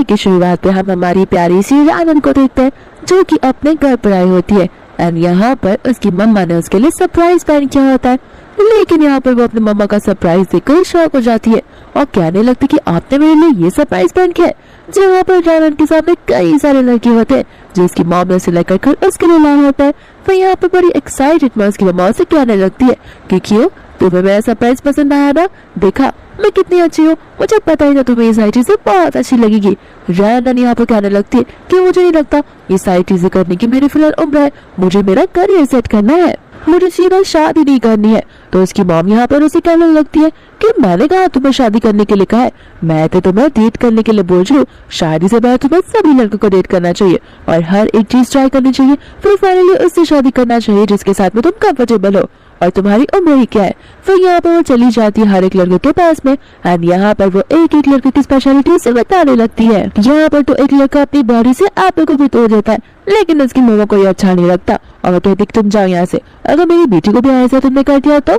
Day की शुरुआत पे हम हमारी प्यारी सी रानन को देखते हैं जो कि अपने घर पर आई होती है एंड यहाँ पर उसकी मम्मा ने उसके लिए सरप्राइज प्लान किया होता है। लेकिन यहाँ पर वो अपने मम्मा का सरप्राइज देखकर शॉक हो जाती है और कहने लगती कि आपने मेरे लिए ये सरप्राइज प्लान किया है। जहाँ पर रानन के सामने कई सारे लड़के होते हैं जिसकी मॉम ने सिलेक्ट कर उसके लिए लाया होता है। फिर यहाँ पर बड़ी एक्साइटेड मैं उसकी मम्मा से कहने लगती है कि क्यों तुम्हें मेरा सरप्राइज पसंद आया ना, देखा मैं कितनी अच्छी हूँ, मुझे पता ही ना तुम्हें ये सारी चीजें बहुत अच्छी लगेगी। रानन यहाँ पर कहने लगती है कि मुझे नहीं लगता ये सारी चीजें करने की मेरी फिलहाल उम्र है, मुझे मेरा करियर सेट करना है, मुझे सीधा शादी नहीं करनी है। तो उसकी मॉम यहाँ पर उसे कहने लगती है कि मैंने कहा तुम्हें शादी करने के लिए कहा है, मैं तो तुम्हें डेट करने के लिए बोल रही हूँ। शादी से पहले तुम्हें सभी लड़कों को डेट करना चाहिए और हर एक चीज ट्राई करनी चाहिए, फिर फाइनली उससे शादी करना चाहिए जिसके साथ में तुम कंफर्टेबल हो और तुम्हारी उम्र ही क्या है। फिर यहाँ पर वो चली जाती है हर एक लड़के के पास में एंड यहाँ पर वो एक एक लड़के की स्पेशलिटी से बताने लगती है। यहाँ पर तो एक लड़का अपनी बॉडी से एप्पल को भी तोड़ देता है लेकिन उसकी मम्मा को ये अच्छा नहीं लगता और वो कहती तुम जाओ यहाँ से, अगर मेरी बेटी को भी ऐसा तुमने कर दिया तो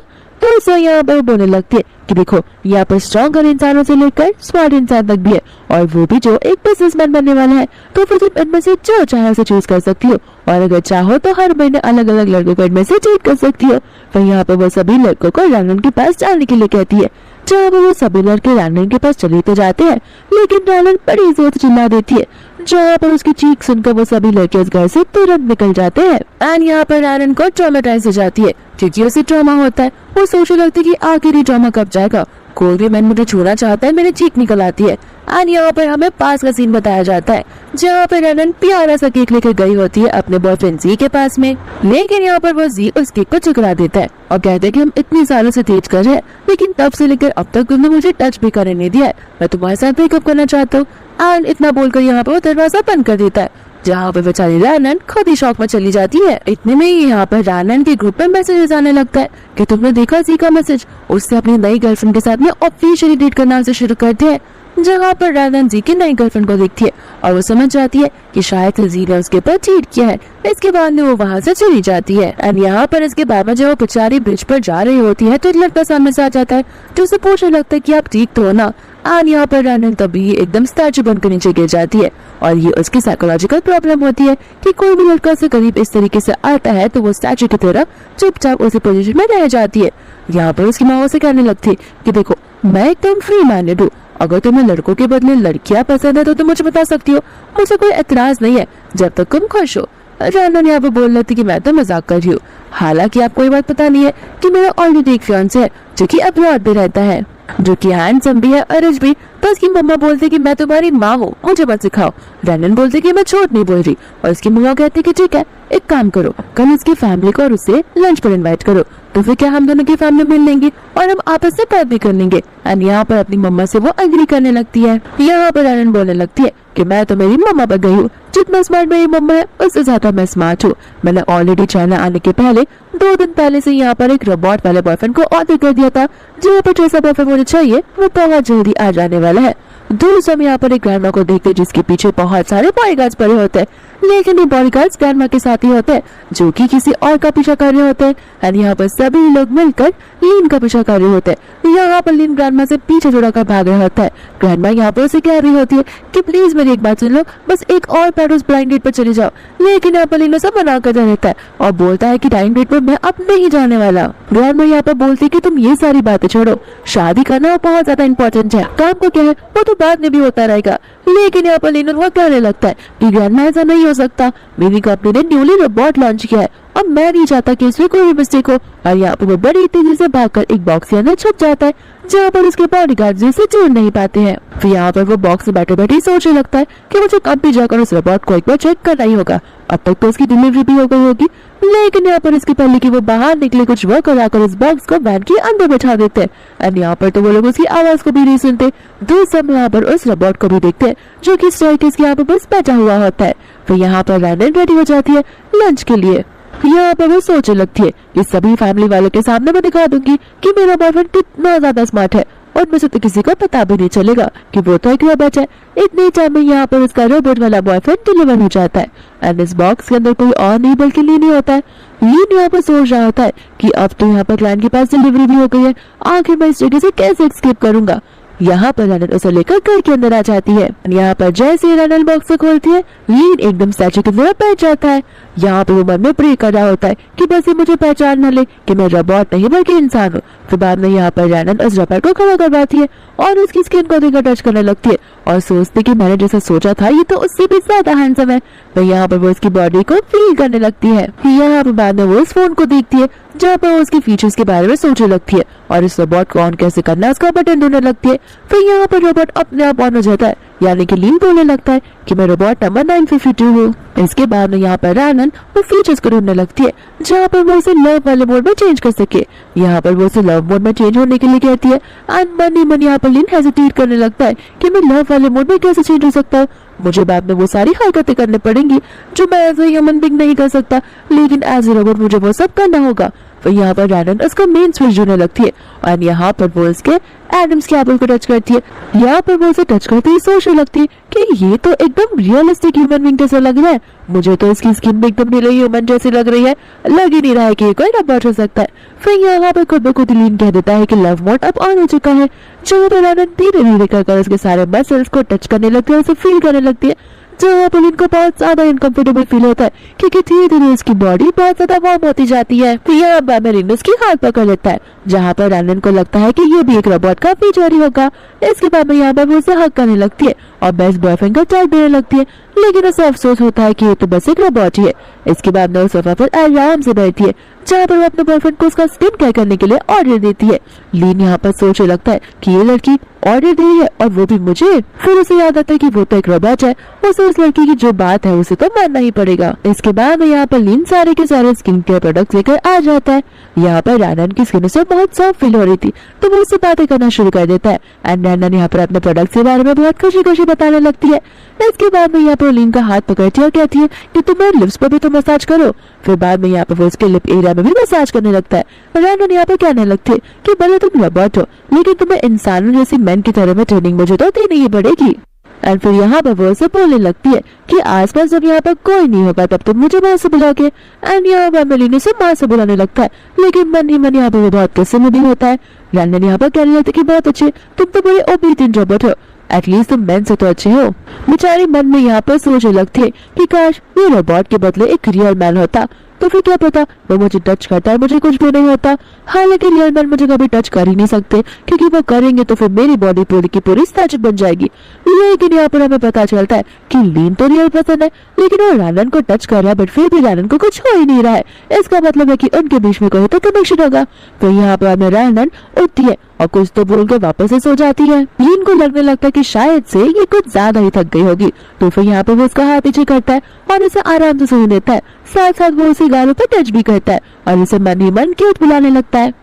सो यहाँ पर बोलने लगती है कि देखो यहाँ पर स्ट्रॉन्गर इंसानों से लेकर स्मार्ट इंसान तक भी है और वो भी जो एक बिजनेसमैन बनने वाला है, तो फिर तुम इनमें से जो चाहे उसे चूज कर सकती हो और अगर चाहो तो हर महीने अलग अलग लड़कों को इनमें से डेट कर सकती हो। फिर यहाँ पर वो सभी लड़कों को रानन के पास जाने के लिए कहती है। जहाँ पर वो सभी लड़के रानन के पास चले तो जाते हैं लेकिन रानन बड़ी जोर से चिल्ला देती है जहाँ पर उसकी चीख सुनकर वो सभी लड़के उस घर से तुरंत निकल जाते हैं एंड यहाँ पर रानन को ट्रॉमेटाइज हो जाती है क्योंकि उसे ट्रॉमा होता है। वो सोचने लगती है कि आखिर ये ट्रॉमा कब जाएगा, कोई भी मैन मुझे छूना चाहता है, मेरी चीख निकल आती है। एंड यहाँ पर हमें पास का सीन बताया जाता है जहाँ पर रानन प्यारा सा केक लेकर गई होती है अपने बॉयफ्रेंड जी के पास में, लेकिन यहाँ पर वो जी उस केक को चुकरा देता है और कहते हैं कि हम इतनी सालों से डेट कर रहे हैं लेकिन तब से लेकर अब तक तुमने मुझे टच भी करने नहीं दिया है, मैं तुम्हारे साथ ब्रेकअप करना चाहता हूँ। एंड इतना बोलकर यहाँ पर वो दरवाजा बंद कर देता है जहाँ पर बेचारी रानन खुद ही शॉक में चली जाती है। इतने में ही यहाँ पर रानन के ग्रुप में मैसेजेस आने लगता है कि तुमने देखा जी का मैसेज, उससे अपनी नई गर्लफ्रेंड के साथ में ऑफिशियली डेट करना उसे शुरू करते हैं। जहाँ पर रानन जी की नई गर्लफ्रेंड को देखती है और वो समझ जाती है कि शायद जी ने उसके ऊपर चीट किया है। इसके बाद में वो वहाँ से चली जाती है एंड यहाँ पर इसके बाद में जब वो बेचारी ब्रिज पर जा रही होती है तो एक लड़का सामने से आ जाता है जो उसे पूछने लगता है कि आप ठीक तो हो ना। एंड यहाँ पर रानन तभी एकदम स्टैचू बनकर नीचे गिर जाती है और ये उसकी साइकोलॉजिकल प्रॉब्लम होती है कि कोई भी लड़का से करीब इस तरीके से आता है तो वो स्टैचू की तरह चुपचाप उसी पोजीशन में रह जाती है। यहाँ पर उसकी माँ से कहने लगती है कि देखो मैं एकदम फ्री माइंडेड हूँ, अगर तुम्हें लड़कों के बदले लड़कियां पसंद है तो तुम मुझे बता सकती हो, मुझे कोई एतराज नहीं है जब तक तुम खुश हो। रानन यहाँ पर बोल रही थी कि मैं तो मजाक कर रही हूँ, हालांकि आपको ये बात पता नहीं है कि मेरा ऑलरेडी एक फियांसे है जो कि अब्रॉड में रहता है, जो कि हैंडसम भी है और रिच भी। तो उसकी मम्मा बोलती कि मैं तुम्हारी माँ हूँ, मुझे मत सिखाओ। रानन बोलती कि मैं झूठ नहीं बोल रही और उसकी मम्मा कहती कि ठीक है एक काम करो, कल उसकी फैमिली को और उसे लंच पर इनवाइट करो, तो फिर क्या हम दोनों की फैमिली मिल लेंगी और हम आपस में बात भी कर लेंगे। एंड यहाँ पर अपनी मम्मा से वो एग्री करने लगती है। यहाँ पर रानन बोलने लगती है कि मैं तो मेरी मम्मा पर गई हूँ, जितना स्मार्ट मेरी मम्मा है उससे ज्यादा मैं स्मार्ट हूँ। मैंने ऑलरेडी चाइना आने के पहले 2 दिन पहले से यहाँ पर एक रोबोट वाले बॉयफ्रेंड को ऑर्डर कर दिया था, जहाँ पर जैसा बॉयफ्रेंड मुझे चाहिए वो बहुत जल्दी आ जाने वाला है। दूर से हम यहाँ पर एक ग्रैंडमा को देखते जिसके पीछे बहुत सारे बॉडीगार्ड्स पड़े होते हैं, लेकिन ये बॉडीगार्ड्स ग्रैंडमा के साथ ही होते हैं जो कि किसी और का पीछा कर रहे होते हैं। एंड यहाँ पर सभी लोग मिलकर लीन का पीछा कर रहे होते हैं। यहाँ पर लीन ग्रैंडमा से पीछे जुड़ा कर भाग रहा होता है। ग्रैंडमा यहाँ पर उसे कह रही होती है कि प्लीज मेरी एक बात सुन लो, बस एक और बार उस ब्लाइंड डेट पर चले जाओ, लेकिन यहाँ पर लीन उसे मना कर रहता है और बोलता है कि ब्लाइंड डेट पर मैं अब नहीं जाने वाला। ग्रैंडमा यहाँ पर बोलती है कि तुम ये सारी बातें छोड़ो, शादी करना बहुत ज्यादा इंपॉर्टेंट है, काम को क्या है वो तो बाद में भी होता रहेगा। लेकिन यहाँ पर लीन वो कहने लगता है कि ग्रैंडमा ऐसा नहीं हो सकता, मेरी कंपनी ने न्यूली रोबोट लॉन्च किया है और मैं नहीं चाहता कि इसमें कोई भी मिस्टेक हो। और यहाँ पर वो बड़ी तेजी से भागकर एक बॉक्स के अंदर छुप जाता है जहाँ पर उसके बॉडीगार्ड्स इसे छोड़ नहीं पाते हैं। फिर यहाँ पर वो बॉक्स में बैठे बैठे सोचने लगता है कि मुझे कब भी जाकर उस रोबोट को एक बार चेक करना ही होगा। अब तक तो उसकी डिलीवरी भी हो गई होगी, लेकिन यहाँ पर इसके पहले कि वो बाहर निकले कुछ वर्कर आकर इस बॉक्स को वैन के अंदर बैठा देते हैं। एंड यहाँ पर तो वो लोग उसकी आवाज को भी नहीं सुनते। दूसरे हम यहाँ पर उस रोबोट को भी देखते हैं जो कि स्टेयरकेस के यहाँ पर बस बैठा हुआ होता है। फिर यहाँ पर रानन रेडी हो जाती है लंच के लिए। यहाँ पर वो सोचने लगती है कि सभी फैमिली वालों के सामने मैं दिखा दूंगी कि मेरा बॉयफ्रेंड कितना ज्यादा स्मार्ट है और मुझे तो किसी को पता भी नहीं चलेगा कि वो तो एक रोबोट है। इतने टाइम में यहाँ पर उसका रोबोट वाला बॉयफ्रेंड डिलीवर हो जाता है एंड इस बॉक्स के अंदर कोई और नहीं बल्कि लीन ही होता है। लीन यहाँ पर सोच रहा होता है कि अब तो यहाँ पर क्लाइंट के पास डिलीवरी भी हो गई है, आखिर मैं इस जगह से कैसे एस्केप करूंगा। यहाँ पर रनन उसे लेकर घर के अंदर आ जाती है। यहाँ पर जैसे ही रनन बॉक्स को खोलती है, लीन एकदम स्टैचू की तरह बैठ जाता है। यहाँ पर वो मन में प्रे कर रहा होता है कि बस ये मुझे पहचान न ले कि मैं रोबोट नहीं बल्कि इंसान हूँ। फिर बाद में यहाँ पर रनन उस रोबोट को खड़ा करवाती है और उसकी स्किन को देखकर टच करने लगती है और सोचती कि मैंने जैसा सोचा था ये तो उससे भी ज्यादा हैंडसम है। तो यहाँ पर वो उसकी बॉडी को फील करने लगती है। यहाँ पर बाद में वो उस फोन को देखती है जहाँ पर वो उसके फीचर्स के बारे में सोचने लगती है और इस रोबोट को ऑन कैसे करना है उसका बटन ढूंढने लगती है। फिर यहाँ पर रोबोट अपने आप ऑन हो जाता है, यानी कि लीन बोलने लगता है कि मैं रोबोट नंबर 952 हूँ। इसके बाद में यहाँ पर रनन वो फीचर्स को ढूंढने लगती है जहाँ पर वो उसे लव वाले मोड में चेंज कर सके। यहाँ पर वो उसे लव मोड में चेंज होने के लिए कहती है एंड मन यहाँ पर लीन हेजिटेट करने लगता है कि मैं लव वाले मोड में कैसे चेंज हो सकता हूँ। मुझे बाद में वो सारी हरकतें करनी पड़ेंगी जो मैं एज ए ह्यूमन बीइंग नहीं कर सकता, लेकिन एज ए रोबोट मुझे वो सब करना होगा। फिर यहाँ पर रनन उसका मेन स्विच ढूंढने लगती है और यहाँ पर वो उसके एडम्स के एप्पल को टच करती है। यहाँ पर वो उसे टच करते ही सोचने लगती है कि ये तो एकदम रियलिस्टिक ह्यूमन बीइंग जैसा लग रहा है, मुझे तो इसकी स्किन भी एकदम रियल ह्यूमन जैसी लग रही है, लग ही नहीं रहा है कि ये कोई रोबोट हो सकता है। फिर यहाँ पर खुद ब खुद लीन कह देता है कि लव मोड अब ऑन हो चुका है। जहाँ पर रनन धीरे धीरे कर उसके सारे मसल्स को टच करने लगती है, उसे फील करने लगती है। जहाँ पर लीन को बहुत ज्यादा इनकम्फर्टेबल फील होता है क्योंकि धीरे धीरे उसकी बॉडी बहुत ज्यादा वार्म होती जाती है। फिर यहाँ पर लीन उसकी हाथ पकड़ लेता है जहाँ पर रनन को लगता है कि ये भी एक रोबोट का फीचर ही होगा। इसके बाद में यहाँ पर वो उसे हक करने लगती है और बेस्ट बॉयफ्रेंड का टैग देने लगती है, लेकिन उसे अफसोस होता है कि ये तो बस एक रोबोट ही है। इसके बाद में वो सोफा पर आराम से बैठती है जहाँ पर वो अपने बॉयफ्रेंड को उसका स्किन केयर करने के लिए ऑर्डर देती है। लीन यहाँ पर सोचने लगता है कि ये लड़की ऑर्डर दी है और वो भी मुझे। फिर उसे याद आता है कि वो तो एक रोबोट है, उसे उस लड़की की जो बात है उसे तो मानना ही पड़ेगा। इसके बाद में यहाँ पर लीन सारे के सारे स्किन केयर प्रोडक्ट्स लेकर आ जाता है। यहाँ पर रनन की स्किन उसे बहुत सॉफ्ट फील हो रही थी तो वो उससे बातें करना शुरू कर देता है एंड रनन यहाँ पर अपने प्रोडक्ट के बारे में बहुत खुशी खुशी बताने लगती है। इसके बाद में यहाँ पर लीन का हाथ पकड़ती है और कहती है कि तुम मेरे लिप्स पर भी तो मसाज करो। फिर बाद में यहाँ पर वो उसके लिप एरिया में भी मसाज करने लगता है। रनन यहाँ पर कहने लगती है कि भले तुम रोबोट हो लेकिन तुम्हें इंसानों जैसी मैन की तरह में ट्रेनिंग मुझे तो देनी ही पड़ेगी। एंड फिर यहाँ पर वो उसे बोलने लगती है कि आसपास जब यहाँ पर कोई नहीं होगा तब तुम मुझे माँ से बुलाओगे। एंड यहाँ पर लीन उसे माँ से बुलाने लगता है, लेकिन मन ही मन यहाँ पर वो बहुत गुस्से में भी होता है। रनन यहाँ पर कहने लगती है कि बहुत अच्छे, तुम तो बड़े ओबीडिएंट रोबोट हो, एटलीस्ट तुम मैन से तो अच्छे हो। बेचारी मन में यहाँ पर सोचने लगती है कि काश ये रोबोट के बदले एक रियल मैन होता तो फिर क्या पता वो मुझे टच करता है मुझे कुछ भी नहीं होता। हालांकि रियल मैन मुझे कभी टच कर ही नहीं सकते क्योंकि वो करेंगे तो फिर मेरी बॉडी पूरी की पूरी स्टैचू बन जाएगी। लेकिन यहाँ पर हमें पता चलता है कि लीन तो रियल पर्सन है लेकिन वो रनन को टच कर रहा है, बट फिर भी रनन को कुछ हो ही नहीं रहा है। इसका मतलब है कि उनके बीच में कोई तो कनेक्शन होगा। तो यहाँ पर रनन उठती है और कुछ तो बोल के वापस से सो जाती है। लीन को लगने लगता है कि शायद से ये कुछ ज्यादा ही थक गई होगी, तो फिर यहाँ पर वो उसका हाथ पीछे करता है और उसे आराम से सोने देता है। साथ साथ वो उसे गालों पर टच भी करता है और उसे मन ही मन क्यूट बुलाने लगता है।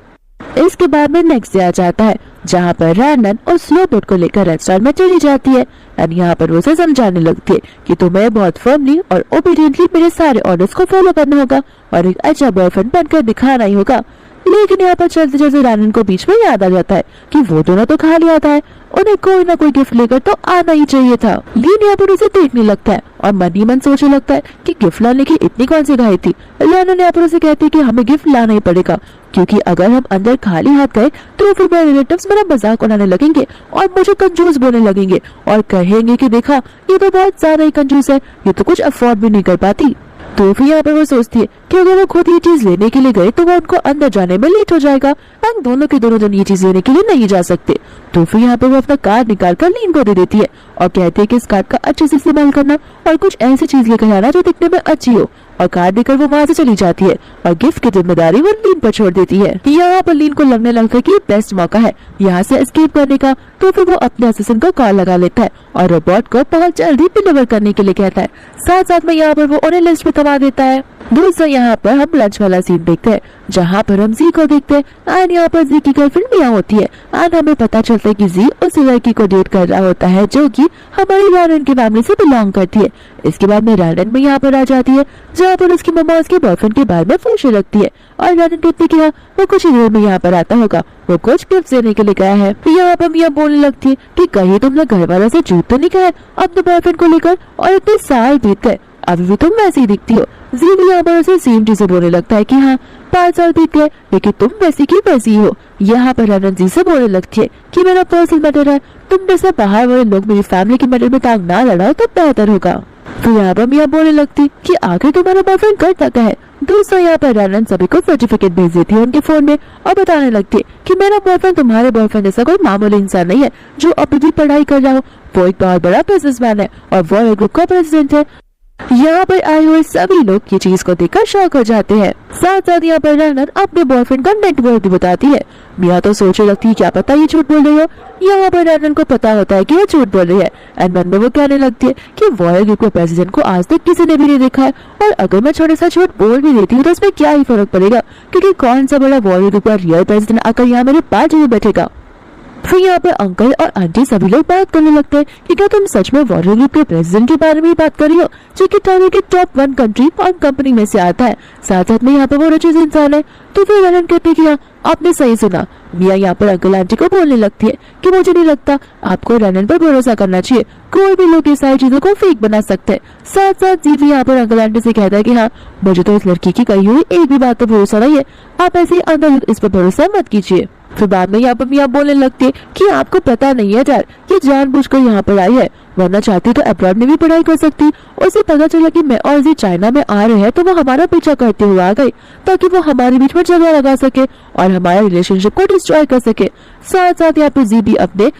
इसके बाद में नेक्स्ट डे आ जाता है जहाँ पर रनन उस रोबोट को लेकर रेस्टोरेंट में चली जाती है और यहाँ पर वो उसे समझाने लगती है कि तुम्हें बहुत फर्मली और ओबीडियंटली मेरे सारे ऑर्डर्स को फॉलो करना होगा और एक अच्छा बॉयफ्रेंड बनकर दिखाना ही होगा। लेकिन यहाँ पर चलते चलते रनन को बीच में याद आ जाता है कि वो दोनों तो खा लिया था, उन्हें कोई ना कोई गिफ्ट लेकर तो आना ही चाहिए था। लीन यहाँ पर उसे देखने लगता है और मन ही मन सोचने लगता है कि गिफ्ट लाने की इतनी कौन सी घाई थी। रनन यहाँ पर उसे कहती है कि हमें गिफ्ट लाना ही पड़ेगा क्योंकि अगर हम अंदर खाली हाथ गए तो फिर मेरे रिलेटिव्स मेरा मजाक उड़ाने लगेंगे और मुझे कंजूस बोलने लगेंगे और कहेंगे कि देखा ये तो बहुत ज्यादा ही कंजूस है, ये तो कुछ अफोर्ड भी नहीं कर पाती। तो फिर यहाँ पर वो सोचती है कि अगर वो खुद ये चीज लेने के लिए गए तो वो उनको अंदर जाने में लेट हो जाएगा एंड दोनों के दोनों जन ये चीज लेने के लिए नहीं जा सकते। तो फिर यहाँ पर वो अपना कार्ड निकाल कर लीन को दे देती है और कहती है कि इस कार्ड का अच्छे से इस्तेमाल करना और कुछ ऐसी चीज लेकर आना जो दिखने में अच्छी हो। और कार्ड देकर वो वहाँ से चली जाती है और गिफ्ट की जिम्मेदारी वो लीन पर छोड़ देती है। यहाँ पर लीन को लगने लगता है कि ये बेस्ट मौका है यहाँ से एस्केप करने का। तो फिर वो अपने असिस्टेंट को कॉल लगा लेता है और रोबोट को बहुत जल्दी डिलीवर करने के लिए कहता है। साथ साथ में यहाँ पर वो उन्हें लिस्ट में थमा देता है। दोस्तों यहाँ पर हम लंच वाला सीन देखते हैं जहाँ पर हम जी को देखते हैं एंड यहाँ पर जी की गर्लफ्रेंड मिया होती है एंड हमें पता चलता है कि जी उस लड़की को डेट कर रहा होता है जो कि हमारी रनन की फैमिली से बिलोंग करती है। इसके बाद में रनन भी यहाँ पर आ जाती है जहाँ पर उसकी मम्मा उसके बॉयफ्रेंड के बारे में पूछने लगती है और रनन कहती है कि हाँ वो कुछ ही देर में यहाँ पर आता होगा, वो कुछ गिफ्ट देने के लिए गया है। यहाँ पर मिया बोलने लगती है कि कहीं तुमने घर वालों से झूठ तो नहीं कहा अपने बॉयफ्रेंड को लेकर और इतने साल बीत गए अभी भी तुम वैसी ही दिखती हो। जी भी यहाँ पर उसे सेम चीजें बोलने लगता है कि हाँ 5 साल बीत गए लेकिन तुम वैसी की वैसी हो। यहाँ पर रनन जी से बोलने लगती है कि मेरा पर्सनल मैटर है, तुम जैसे बाहर वाले लोग मेरी फैमिली के मैटर में टांग ना लड़ाओ तो बेहतर होगा। फिर यहाँ पर मिया बोलने लगती कि आखिर तुम्हारा बॉयफ्रेंड करता क्या है। दोस्तों यहाँ पर रनन सभी को सर्टिफिकेट भेज देती है उनके फोन में और बताने लगती है कि मेरा बॉयफ्रेंड तुम्हारे बॉयफ्रेंड जैसा कोई मामूली इंसान नहीं है जो अभी भी पढ़ाई कर रहा हो। वो एक बहुत बड़ा बिजनेसमैन है और वो ग्रुप का प्रेसिडेंट है। यहाँ पर आए हुए सभी लोग ये चीज को देखकर शॉक हो जाते हैं। साथ साथ यहाँ पर रनन अपने बॉयफ्रेंड का नेटवर्क भी बताती है। मिया तो सोचने लगती है क्या पता ये झूठ बोल रही हो। यहाँ पर रनन को पता होता है कि वो झूठ बोल रही है एंड मन में वो कहने लगती है कि वॉयल ग्रुप के प्रेसिडेंट को आज तक किसी ने भी नहीं देखा है और अगर मैं छोटे सा झूठ बोल भी देती हूँ तो इसमें क्या ही फर्क पड़ेगा क्योंकि कौन सा बड़ा वॉयल ग्रुप का रियल प्रेसिडेंट आकर यहाँ मेरे पास में बैठेगा। फिर यहाँ पर अंकल और आंटी सभी लोग बात करने लगते हैं कि क्या तुम सच में वॉरियर ग्रुप के प्रेसिडेंट के बारे में बात कर रही हो जो कि टाइगर के टॉप 1 कंट्री और कंपनी में से आता है। साथ साथ में यहाँ पर वो रचीज इंसान है। तो फिर रनन कहते कि हाँ आपने सही सुना। मिया यहाँ पर अंकल आंटी को बोलने लगती है कि मुझे नहीं लगता आपको रनन पर भरोसा करना चाहिए, कोई भी लोग ये सारी चीजों को फेक बना सकते हैं। साथ साथ जी भी यहाँ पर अंकल आंटी से कहता है कि हाँ मुझे तो इस लड़की की कही हुई एक भी बात पर भरोसा नहीं है, आप ऐसे ही अंदर इस पर भरोसा मत कीजिए। फिर बाद में यहाँ पर मिया बोलने लगती है कि आपको पता नहीं है यार ये जानबूझकर यहाँ पर आई है, वरना चाहती तो अब्रॉड में भी पढ़ाई कर सकती। उसे पता चला कि मैं और जी चाइना में आ रहे हैं तो वो हमारा पीछा करते हुए आ गई ताकि वो हमारे बीच में झगड़ा लगा सके और हमारे रिलेशनशिप को डिस्ट्रॉय कर सके। साथ साथ यहाँ पर जी भी अपने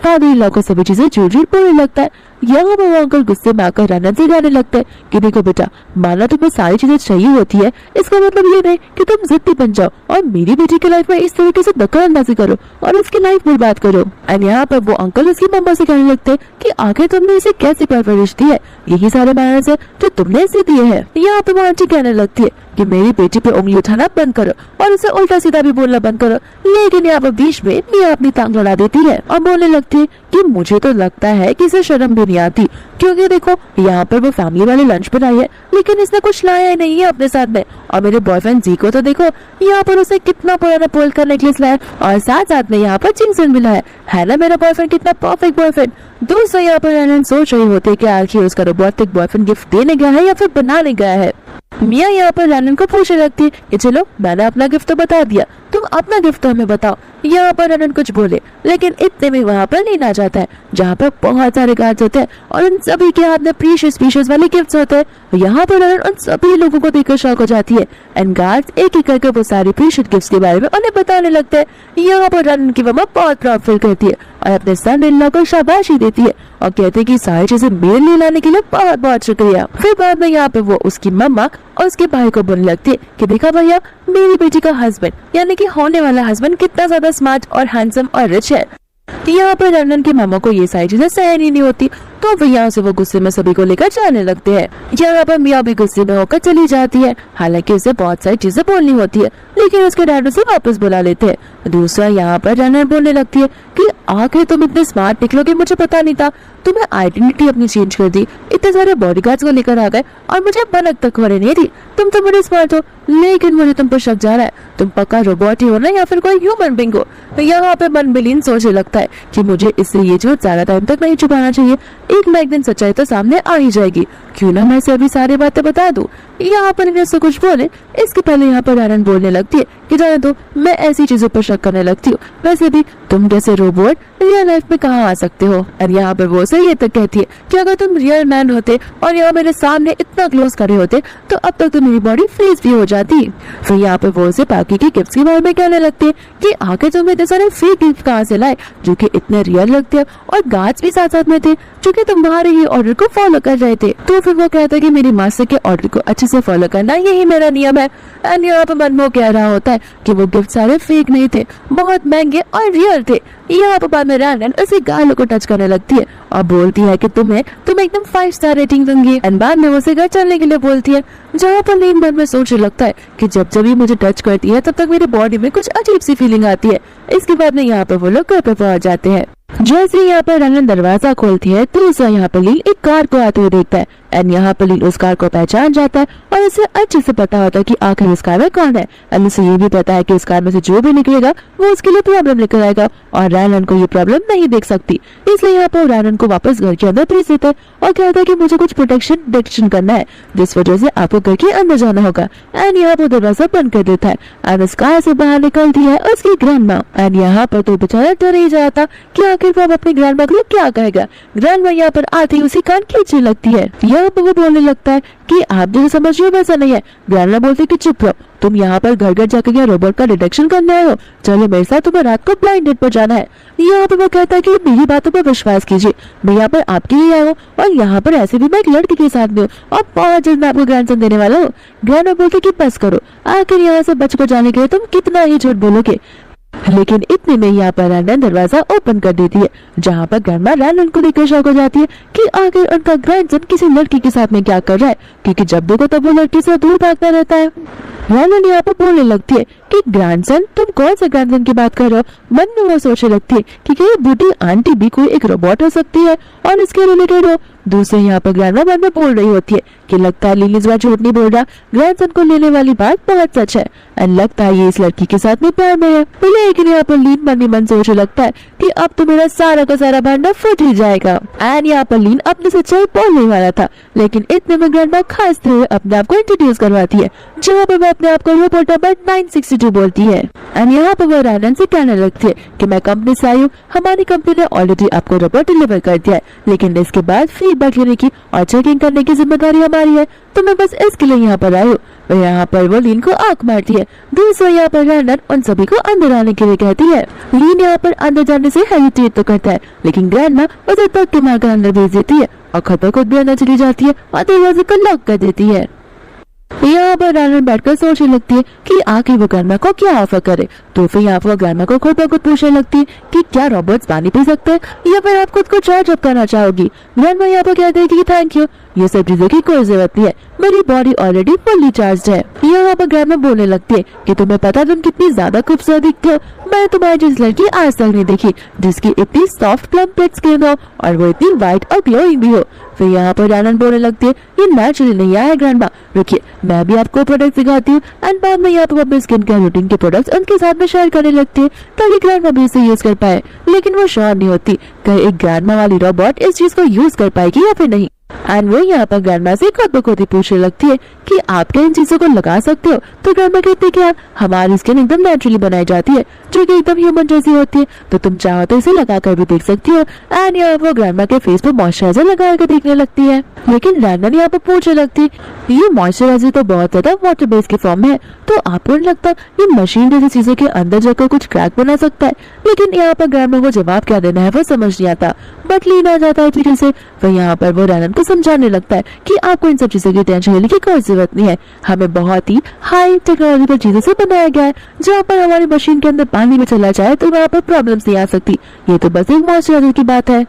फादर इन लॉ को सभी चीजें झूठ बोलने लगता है। यहाँ पर वो अंकल गुस्से में आकर रनन से कहने लगता है कि देखो बेटा माना तुम्हें सारी चीजें चाहिए होती है इसका मतलब ये नहीं कि तुम जिद्दी बन जाओ और मेरी बेटी की लाइफ में इस तरीके से दखलअंदाजी करो और उसकी लाइफ बर्बाद करो। एंड यहाँ पर वो अंकल उसकी मम्मा से कहने लगते हैं कि आखिर तुमने इसे कैसे परवरिश दी है, यही सारे मैनर्स है जो तुमने इसे दिए हैं। यहाँ पर वो आंटी कहने लगती है कि मेरी बेटी पे उंगली उठाना बंद करो और उसे उल्टा सीधा भी बोलना बंद करो। लेकिन यहाँ पर बीच में मिया अपनी टांग लड़ा देती है और बोलने लगती है कि मुझे तो लगता है कि इसे शर्म भी नहीं आती क्योंकि देखो यहाँ पर वो फैमिली वाले लंच पर आई है लेकिन इसने कुछ लाया ही नहीं है अपने साथ में। और मेरे बॉयफ्रेंड जी को तो देखो यहाँ पर उसे कितना पुराना पोल का नेकलेस लाया और साथ साथ में यहाँ पर चिंगसन भी लाया है ना। मेरा बॉयफ्रेंड कितना परफेक्ट बॉयफ्रेंड। दोस्तों यहाँ पर रनन सोच रही होती है कि आखिर उसका रोबोटिक बॉयफ्रेंड गिफ्ट देने गया है या फिर बनाने गया है। मिया यहाँ पर रनन को पूछने लगती है कि चलो मैंने अपना गिफ्ट तो बता दिया, तुम अपना गिफ्ट तो हमें बताओ। यहाँ पर रनन कुछ बोले लेकिन इतने में वहाँ पर लीन आ जाता है जहाँ पर बहुत सारे गार्ड्स होते हैं और उन सभी के हाथ में प्रीशियस वाले गिफ्ट्स होते हैं। यहाँ पर रनन उन सभी लोगों को देखकर शॉक हो जाती है एंड गार्ड्स एक एक करके वो सारे प्रीशियस गिफ्ट्स के बारे में उन्हें बताने लगते हैं। यहाँ पर रनन की मम्मा बहुत प्राउड फील करती है और अपने सन इन लॉ को शाबाशी देती है और कहते हैं कि सारी चीजें मेरे लिए लाने के लिए बहुत बहुत शुक्रिया। फिर बाद में यहाँ पे वो उसकी मम्मा और उसके भाई को बोलने लगती है कि देखा भैया मेरी बेटी का हस्बैंड यानी कि होने वाला हस्बैंड कितना ज्यादा स्मार्ट और हैंडसम और रिच है। यहाँ पर रनन की मामा को ये सारी चीजें सहन ही नहीं होती तो फिर यहाँ से वो गुस्से में सभी को लेकर जाने लगते हैं। यहाँ पर मिया भी गुस्से में होकर चली जाती है, हालांकि उसे बहुत सारी चीजें बोलनी होती है लेकिन उसके डैड उसे वापस बुला लेते हैं। दूसरा यहाँ पर रनन बोलने लगती है कि आखिर तुम इतने स्मार्ट निकलोगे मुझे पता नहीं था, तुम्हें आइडेंटिटी अपनी चेंज कर दी, इतने सारे बॉडीगार्ड्स को लेकर आ गए और मुझे भनक तक खबर नहीं थी। तुम तो बड़े स्मार्ट हो लेकिन मुझे तुम पर शक जा रहा है, तुम पक्का रोबोट ही हो ना या फिर कोई ह्यूमन बीइंग हो। यहाँ पे मन बिलीन सोचने लगता है कि मुझे इससे ये झूठ ज्यादा टाइम तक नहीं छुपाना चाहिए, एक ना एक दिन सच्चाई तो सामने आ ही जाएगी, क्यों ना मैं इसे अभी सारी बातें बता दूं। यहाँ पर इन्हें कुछ बोले इसके पहले यहाँ पर रनन बोलने लगती है कि जाने दो मैं ऐसी चीजों पर शक करने लगती हूँ, वैसे भी तुम जैसे रोबोट रियल लाइफ में कहाँ आ सकते हो। और यहाँ पर वो से ये तक कहती है कि अगर तुम रियल मैन होते और यहाँ मेरे सामने इतना क्लोज करे होते तो अब तक तो मेरी बॉडी फ्रीज भी हो जाती। फिर यहाँ पर वो से बाकी के गिफ्ट्स के बारे में कहने लगते हैं कि आखिर तुम इतने सारे फेक गिफ्ट कहाँ से लाए जो कि इतने रियल लगते हैं और गार्ड्स भी साथ साथ में थे जो कि तुम्हारे ही ऑर्डर को फॉलो कर रहे थे। तो फिर वो कहता है कि मेरी मास्टर के ऑर्डर को अच्छे से फॉलो करना यही मेरा नियम है। एंड यहाँ पर मनमोह कह रहा होता है कि वो गिफ्ट सारे फेक नहीं थे, बहुत महंगे और रियल थे। यहाँ पर बाद में रनन उसी गालों को टच करने लगती है और बोलती है कि तुम एकदम 5 स्टार रेटिंग दूंगी। एंड बाद में वो उसे घर चलने के लिए बोलती है, जहाँ पर लीन मन में सोचने लगता है कि जब जब ये मुझे टच करती है तब तक मेरी बॉडी में कुछ अजीब सी फीलिंग आती है। इसके बाद में यहाँ पर वो लोग घर पे पहुंच जाते हैं। जैसे यहाँ पर रनन दरवाजा खोलती है तो उसे यहाँ पर लीन एक कार को आते हुए देखता है एंड यहाँ पर लीन उस कार को पहचान जाता है और उसे अच्छे से पता होता है कि आखिर इस कार में कौन है। एंड उसे ये भी पता है कि इस कार में से जो भी निकलेगा वो उसके लिए प्रॉब्लम लेकर आएगा और रैनन को ये प्रॉब्लम नहीं देख सकती। इसलिए यहाँ पर रैनन को वापस घर के अंदर भेज देता है और कहता है कि मुझे कुछ प्रोटेक्शन करना है, जिस वजह से आपको घर के अंदर जाना होगा। एंड यहाँ पर दरवाजा बंद कर देता है एंड इस कार से बाहर निकलती है उसकी ग्रैंडमा। एंड यहाँ पर तो बेचारा डर ही जाता कि आखिर वो अपनी ग्रैंडमा को क्या कहेगा। ग्रैंडमा यहाँ पर आती उसी कान खींचने लगती है। यहाँ पर वो बोलने लगता है कि आप जैसे समझ रहे हो वैसा नहीं है। ग्रैंडमा बोलती कि चुप रहो, तुम यहाँ पर घर घर जाकर क्या रोबोट का डिटेक्शन करने आए हो? चलो मेरे साथ, तुम्हें रात को ब्लाइंड डेट पर जाना है। यहाँ पर वो कहता है कि मेरी बातों पर विश्वास कीजिए, मैं यहाँ पर आपके लिए आया हूँ और यहाँ पर ऐसे भी मैं एक लड़की के साथ में हूँ और बहुत जल्द मैं आपको ग्रैंडसन देने वाला हूँ। ग्रैंडमा बोलती कि बस करो, आखिर यहाँ से बच कर जाने के लिए तुम कितना ही झूठ बोलोगे। लेकिन इतने में यहाँ पर रैनन दरवाजा ओपन कर देती है, जहाँ पर ग्रैंडमा रैनन को देखकर शॉक हो जाती है कि आखिर उनका ग्रैंडसन किसी लड़की के साथ में क्या कर रहा है, क्योंकि जब देखो तब वो लड़की से दूर भागता रहता है। रैनन यहाँ पर बोलने लगती है कि ग्रैंडसन, तुम कौन से ग्रैंडसन की बात कर रहे हो? मन में वो सोचने लगती है कि क्या ये बूढ़ी आंटी भी कोई एक रोबोट हो सकती है और इसके रिलेटेड हो। दूसरे यहाँ पर ग्रैंडमा मन में बोल रही होती है कि लगता है लीन इस बार झूठ नहीं बोल रहा, ग्रैंडसन को लेने वाली बात बहुत सच है एंड लगता है ये इस लड़की के साथ में प्यार में है। लेकिन यहाँ पर लीन मन ही मन सोचने लगता है कि अब तो मेरा सारा का सारा भांडा फूट ही जाएगा। एंड यहाँ पर लीन अपनी सच्चाई बोलने वाला था, लेकिन इतने में ग्रैंडमा खासते हुए अपने आप को इंट्रोड्यूस करवाती है, जहाँ पर वो अपने आप को रोबोट नंबर 962 बोलती है। एंड यहाँ पर वो रैनन से कहने लगती है कि मैं कंपनी से आई हूँ, हमारी कंपनी ने ऑलरेडी आपको रोबोट डिलीवर कर दिया है, लेकिन इसके बाद फीडबैक लेने की और चेकिंग करने की जिम्मेदारी हमारी है, तो मैं बस इसके लिए यहाँ पर आई हूँ। यहाँ पर वो लीन को आंख मारती है। दूसरा यहाँ पर रैनन उन सभी को अंदर आने के लिए कहती है। लीन यहाँ पर अंदर जाने से हेजिटेट तो करता है, लेकिन ग्रैंडमा उसे धक्के मारकर अंदर भेज देती है और खुद खुद भी अंदर चली जाती है और दरवाजे को लॉक कर देती है। यहाँ पर रैनन बैठकर सोचने लगती है कि आखिर वो ग्रैंडमा को क्या ऑफर करे। तो फिर यहाँ पर ग्रैंडमा को खुद ब खुद पूछने लगती है कि क्या रोबोट्स पानी पी सकते हैं या फिर आप खुद को चार्ज अप करना चाहोगी। ग्रैंडमा यहाँ पर कहते हैं कि थैंक यू, ये सब चीजों की कोई जरूरत नहीं है, मेरी बॉडी ऑलरेडी फुल्ली चार्ज है। यहाँ पर ग्रैंडमा बोलने लगती है कि तुम्हें पता तुम कितनी ज्यादा खूबसूरत दिखते हो, मैंने तुम्हारी जिस लड़की आज तक नहीं देखी जिसकी इतनी सॉफ्ट प्लम्प स्किन हो और वो इतनी व्हाइट और ग्लोइंग भी हो। फिर यहाँ पर रैनन बोलने लगती है ये नेचुरली नहीं आया ग्रैंडमा, रुकिए मैं भी आपको प्रोडक्ट दिखाती हूँ। एंड बाद में यहाँ पर अपने स्किन केयर रूटीन के प्रोडक्ट्स उनके साथ में शेयर करने लगती है ताकि ग्रैंडमा भी इसे यूज कर पाए, लेकिन वो श्योर नहीं होती कहीं एक ग्रैंडमा वाली रोबोट इस चीज को यूज कर पाएगी या फिर नहीं। एंड वो यहाँ पर ग्रैंडमा से खुद ब खुद ही पूछने लगती है कि आप क्या इन चीजों को लगा सकते हो? तो ग्रैंडमा कहती है कि यार हमारी स्किन एकदम नेचुरली बनाई जाती है जो कि एकदम ह्यूमन जैसी होती है, तो तुम चाहो तो इसे लगा कर भी देख सकती हो। एंड यहाँ वो ग्रैंडमा के फेस पे मॉइस्चराइजर लगा कर देखने लगती है, लेकिन रैनन यहाँ पर पूछने लगती है ये मॉइस्चराइजर तो बहुत ज्यादा वाटर बेस के फॉर्म में है, तो आपको नहीं लगता ये मशीन जैसी चीजों के अंदर जाकर कुछ क्रैक बना सकता है? लेकिन यहाँ पर ग्रैंडमा को जवाब क्या देना है वो समझ नहीं आता, बट लीन आ जाता है पीछे से। फिर यहाँ पर वो रैनन को समझाने लगता है कि आपको इन सब चीजों की टेंशन लेने की कोई जरूरत नहीं है, हमें बहुत ही हाई टेक्नोलॉजिकल चीजों से बनाया गया है, जहाँ पर हमारी मशीन के अंदर पानी में चला जाए तो वहाँ पर प्रॉब्लम्स नहीं आ सकती, ये तो बस एक मॉइस्चराइजर की बात है।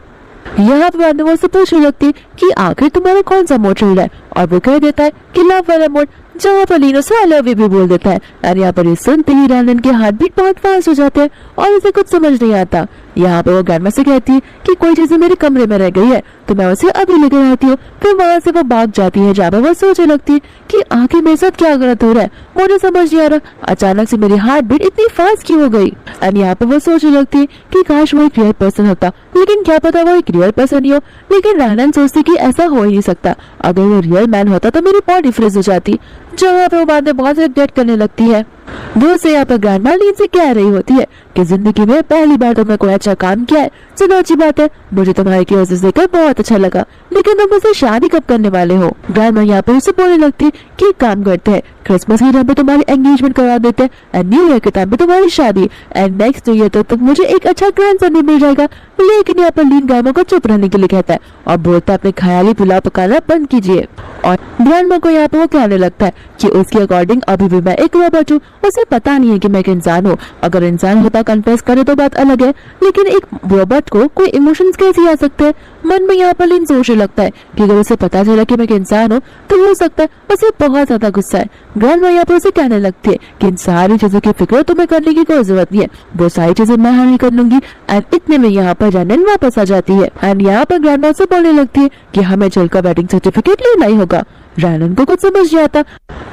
यहाँ पर वो उससे पूछने लगती है कि आखिर तुम्हारा कौन सा मोड चल रहा है, और वो कह देता है कि लव वाला मोड, जहाँ पर लीनो से आई लव यू भी बोल देता है। और यहाँ पर सुनते ही रैनन के हार्ट बीट बहुत फास्ट हो जाते हैं और उसे कुछ समझ नहीं आता। यहाँ पर वो ग्रैंडमा से कहती है कि कोई चीजें मेरे कमरे में रह गई है तो मैं उसे अभी लेकर आती हूँ। फिर वहाँ से वो भाग जाती है, जहाँ पर वो सोचने लगती है कि आखिर मेरे साथ क्या गलत हो रहा है, मुझे समझ नहीं आ रहा, अचानक से मेरी हार्ट बीट इतनी फास्ट क्यों हो गई। और यहाँ पर वो सोचने लगती है कि काश वो एक रियल पर्सन होता, लेकिन क्या पता वो एक रियल पर्सन ही हो। लेकिन रैनन सोचती कि ऐसा हो ही नहीं सकता, अगर वो रियल मैन होता तो मेरी बॉडी फ्रीज हो जाती, जहाँ पे वो बाद में बहुत रिग्रेट करने लगती है। वो से यहाँ पर ग्रैंडमा लीन से कह रही होती है कि जिंदगी में पहली बार तुमने कोई अच्छा काम किया है, चलो अच्छी बात है, मुझे तुम्हारी क्यूरियोसिटी देखकर बहुत अच्छा लगा, लेकिन तुम मुझसे शादी कब करने वाले हो। ग्रैंडमा यहाँ पे उसे बोलने लगती है कि एक काम करते हैं, क्रिसमस के टाइम पे तुम्हारी एंगेजमेंट करवा देते हैं एंड न्यू ईयर के टाइम पे तुम्हारी शादी, एंड नेक्स्ट ईयर तक मुझे एक अच्छा ग्रैंडसन भी मिल जाएगा। लेकिन यहाँ पर लीन ग्रैंडमा को चुप रहने के लिए कहता है और बोलता है अपने ख्याली पुलाव पकाना बंद कीजिए। और ग्रैंडमा को यहाँ पे वो कहने लगता है कि उसके अकॉर्डिंग अभी भी मैं एक रोबोट हूँ, उसे पता नहीं है कि मैं एक इंसान हूँ। अगर इंसान होता कन्फेस करे तो बात अलग है, लेकिन एक रोबोट को कोई इमोशंस कैसे आ सकते हैं। मन में यहाँ पर लीन सोचने लगता है कि अगर उसे पता चला कि मैं एक इंसान हूँ तो हो सकता है उसे बहुत ज्यादा गुस्सा है। ग्रैंडमा यहाँ पर उसे कहने लगती है कि इन सारी चीजों की फिक्र तुम्हें करने की कोई जरूरत नहीं है, वो सारी चीजें मैं हैंडल कर लूंगी। एंड इतने में यहाँ पर रैनन वापस आ जाती है एंड यहाँ पर ग्रैंडमा से बोलने लगती है कि हमें चलकर वेडिंग सर्टिफिकेट लेना ही होगा। रैनन को कुछ समझ नहीं आता